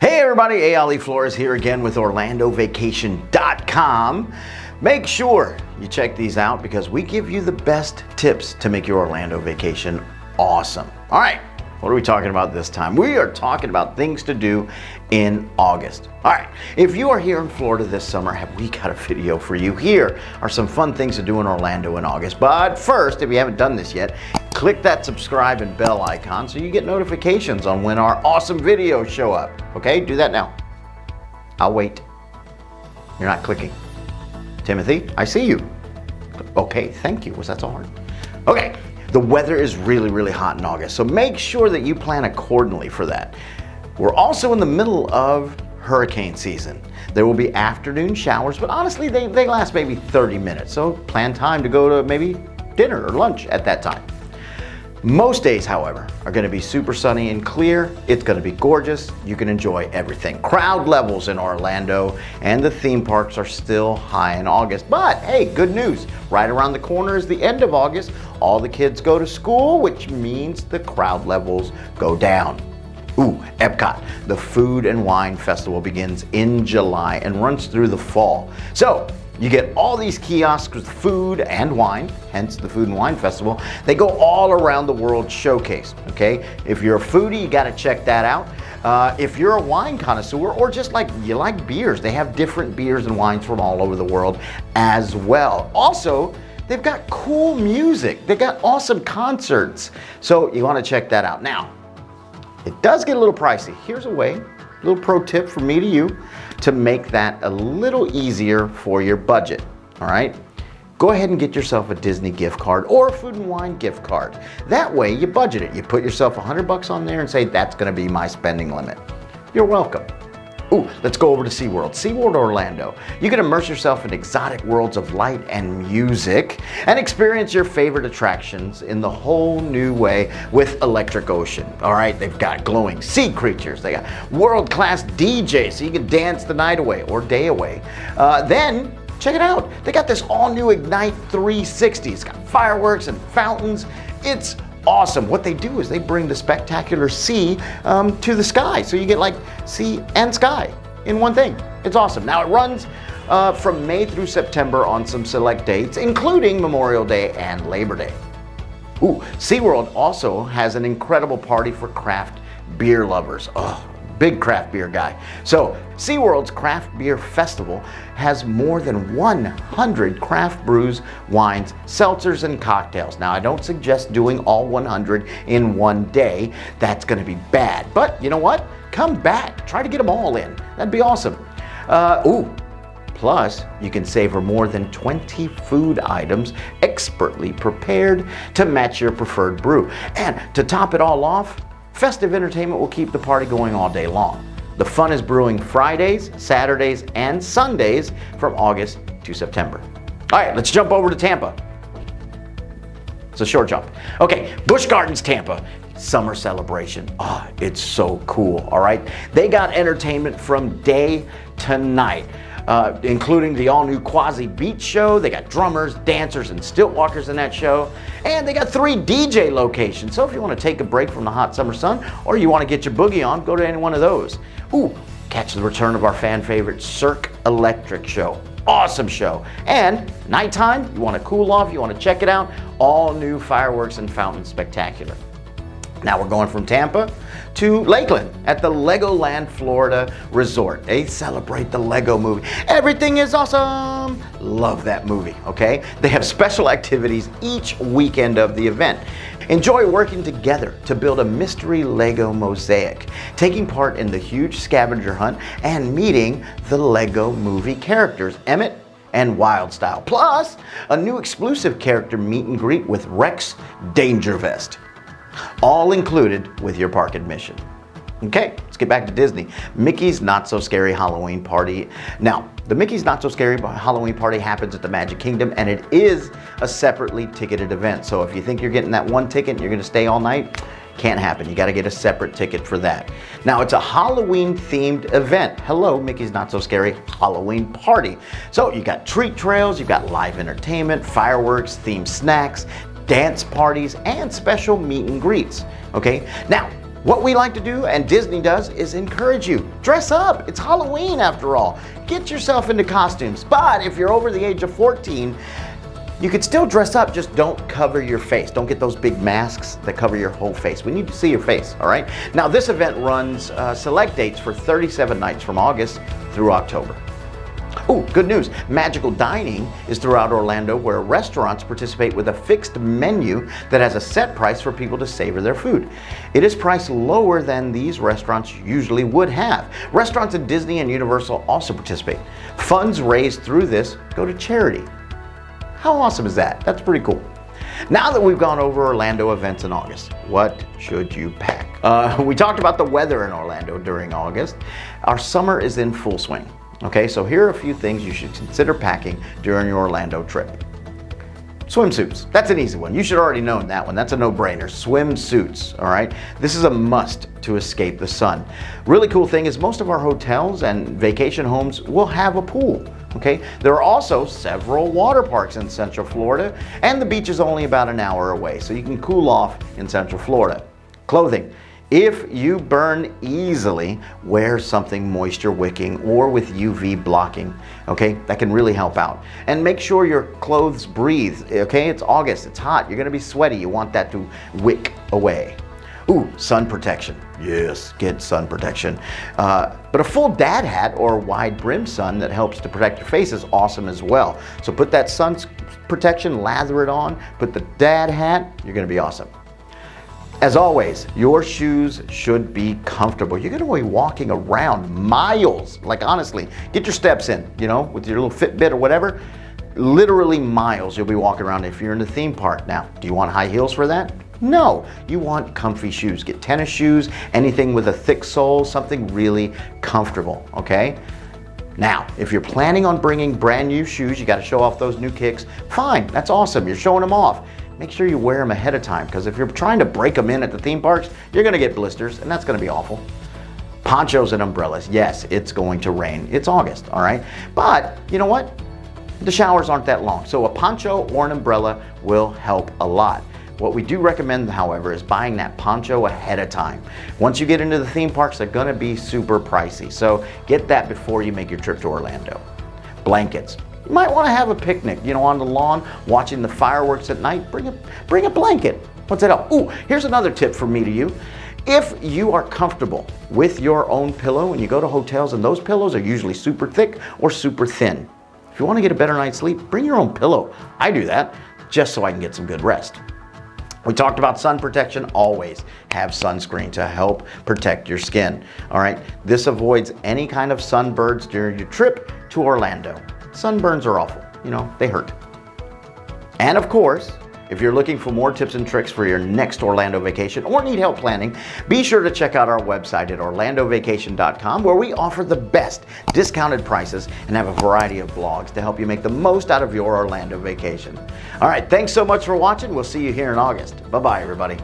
Hey everybody, Ali Flores here again with OrlandoVacation.com. Make sure you check these out because we give you the best tips to make your Orlando vacation awesome. All right, what are we talking about this time? We are talking about things to do in August. All right, if you are here in Florida this summer, we got a video for you. Here are some fun things to do in Orlando in August. But first, if you haven't done this yet, click that subscribe and bell icon so you get notifications on when our awesome videos show up. Okay, do that now. I'll wait. You're not clicking. Timothy, I see you. Okay, thank you. Was that so hard? Okay, the weather is really hot in August, so make sure that you plan accordingly for that. We're also in the middle of hurricane season. There will be afternoon showers, but honestly, they last maybe 30 minutes, so plan time to go to maybe dinner or lunch at that time. Most days, however, are going to be super sunny and clear. It's going to be gorgeous. You can enjoy everything. Crowd levels in Orlando and the theme parks are still high in August. But hey, good news. Right around the corner is the end of August. All the kids go to school, which means the crowd levels go down. Ooh, Epcot, the Food and Wine Festival begins in July and runs through the fall. So, you get all these kiosks with food and wine, hence the Food and Wine Festival. They go all around the world showcase, okay? If you're a foodie, you gotta check that out. If you're a wine connoisseur or just like you like beers, they have different beers and wines from all over the world as well. Also, they've got cool music. They got awesome concerts. So you wanna check that out. Now, it does get a little pricey. Here's a way, a little pro tip from me to you, to make that a little easier for your budget, all right? Go ahead and get yourself a Disney gift card or a Food and Wine gift card. That way you budget it. You put yourself $100 on there and say, that's gonna be my spending limit. You're welcome. Ooh, let's go over to SeaWorld. SeaWorld Orlando. You can immerse yourself in exotic worlds of light and music and experience your favorite attractions in the whole new way with Electric Ocean. All right, they've got glowing sea creatures. They got world-class DJs so you can dance the night away or day away. Then, check it out. They got this all-new Ignite 360. It's got fireworks and fountains. It's awesome. What they do is they bring the spectacular sea to the sky. So you get like sea and sky in one thing. It's awesome. Now it runs from May through September on some select dates, including Memorial Day and Labor Day. Ooh, SeaWorld also has an incredible party for craft beer lovers. Oh, big craft beer guy. So SeaWorld's Craft Beer Festival has more than 100 craft brews, wines, seltzers, and cocktails. Now, I don't suggest doing all 100 in one day. That's gonna be bad. But you know what? Come back, try to get them all in. That'd be awesome. Plus, you can savor more than 20 food items expertly prepared to match your preferred brew. And to top it all off, festive entertainment will keep the party going all day long. The fun is brewing Fridays, Saturdays, and Sundays from August to September. All right, let's jump over to Tampa. It's a short jump. Okay, Busch Gardens, Tampa. Summer celebration. Oh, it's so cool, all right? They got entertainment from day to night. Including the all-new Quasi Beach show. They got drummers, dancers, and stilt walkers in that show. And they got 3 DJ locations. So if you want to take a break from the hot summer sun or you want to get your boogie on, go to any one of those. Ooh, catch the return of our fan favorite Cirque Electric show. Awesome show. And nighttime, you want to cool off, you want to check it out, all new fireworks and fountains spectacular. Now we're going from Tampa to Lakeland at the Legoland Florida resort. They celebrate the Lego movie. Everything is awesome. Love that movie, okay? They have special activities each weekend of the event. Enjoy working together to build a mystery Lego mosaic, taking part in the huge scavenger hunt and meeting the Lego movie characters, Emmett and Wildstyle. Plus, a new exclusive character meet and greet with Rex Dangervest. All included with your park admission. Okay, let's get back to Disney. Mickey's Not So Scary Halloween Party. Now, the Mickey's Not So Scary Halloween Party happens at the Magic Kingdom and it is a separately ticketed event. So if you think you're getting that one ticket and you're gonna stay all night, can't happen. You gotta get a separate ticket for that. Now, it's a Halloween themed event. Hello, Mickey's Not So Scary Halloween Party. So you got treat trails, you've got live entertainment, fireworks, themed snacks, dance parties, and special meet and greets. Okay, now What we like to do, and Disney does, is encourage you. Dress up. It's Halloween after all. Get yourself into costumes. But if you're over the age of 14, you could still dress up, just don't cover your face. Don't get those big masks that cover your whole face. We need to see your face, all right? Now, this event runs select dates for 37 nights from August through October. Oh, good news. Magical dining is throughout Orlando, where restaurants participate with a fixed menu that has a set price for people to savor their food. It is priced lower than these restaurants usually would have. Restaurants at Disney and Universal also participate. Funds raised through this go to charity. How awesome is that? That's pretty cool. Now that we've gone over Orlando events in August, what should you pack? We talked about the weather in Orlando during August. Our summer is in full swing. Okay, so here are a few things you should consider packing during your Orlando trip. Swimsuits. That's an easy one. You should already know that one. That's a no-brainer. Swimsuits, all right? This is a must to escape the sun. Really cool thing is most of our hotels and vacation homes will have a pool. Okay, there are also several water parks in Central Florida, and the beach is only about an hour away, so you can cool off in Central Florida. Clothing. If you burn easily, wear something moisture wicking or with UV blocking, okay? That can really help out. And make sure your clothes breathe, okay? It's August, it's hot, you're gonna be sweaty. You want that to wick away. Ooh, sun protection. Yes, get sun protection. But a full dad hat or wide brim sun that helps to protect your face is awesome as well. So put that sun protection, lather it on, put the dad hat, you're gonna be awesome. As always, your shoes should be comfortable. You're gonna be walking around miles, like honestly, get your steps in, you know, with your little Fitbit or whatever. Literally miles you'll be walking around if you're in the theme park. Now, do you want high heels for that? No, you want comfy shoes. Get tennis shoes, anything with a thick sole, something really comfortable, okay? Now, if you're planning on bringing brand new shoes, you gotta show off those new kicks, fine, that's awesome, you're showing them off. Make sure you wear them ahead of time, because if you're trying to break them in at the theme parks, you're gonna get blisters, and that's gonna be awful. Ponchos and umbrellas, yes, it's going to rain. It's August, all right? But, you know what? The showers aren't that long, so a poncho or an umbrella will help a lot. What we do recommend, however, is buying that poncho ahead of time. Once you get into the theme parks, they're gonna be super pricey, so get that before you make your trip to Orlando. Blankets. You might want to have a picnic, you know, on the lawn, watching the fireworks at night. Bring a blanket. What's that help? Ooh, here's another tip from me to you. If you are comfortable with your own pillow and you go to hotels and those pillows are usually super thick or super thin, if you want to get a better night's sleep, bring your own pillow. I do that just so I can get some good rest. We talked about sun protection. Always have sunscreen to help protect your skin. All right, this avoids any kind of sunburns during your trip to Orlando. Sunburns are awful, you know, they hurt. And of course, if you're looking for more tips and tricks for your next Orlando vacation or need help planning, be sure to check out our website at orlandovacation.com, where we offer the best discounted prices and have a variety of blogs to help you make the most out of your Orlando vacation. All right, thanks so much for watching. We'll see you here in August. Bye-bye, everybody.